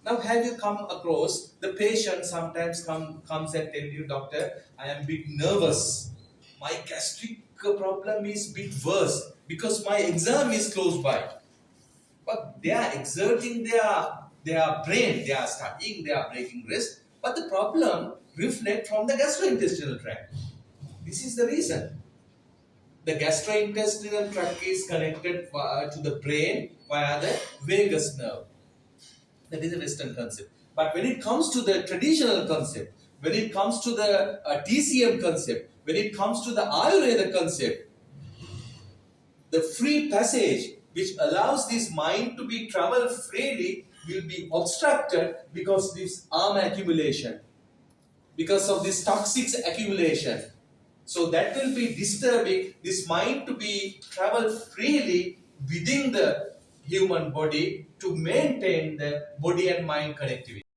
Now, have you come across the patient sometimes comes and tell you, doctor, I am a bit nervous. My gastric problem is a bit worse because my exam is close by. But they are exerting their brain, they are studying, they are breaking rest. But the problem reflects from the gastrointestinal tract. This is the reason. The gastrointestinal tract is connected to the brain via the vagus nerve. That is a Western concept. But when it comes to the traditional concept, when it comes to the TCM concept, when it comes to the Ayurveda concept, the free passage which allows this mind to be travel freely will be obstructed because of this arm accumulation, because of this toxic accumulation. So that will be disturbing this mind to be travel freely within the human body to maintain the body and mind connectivity.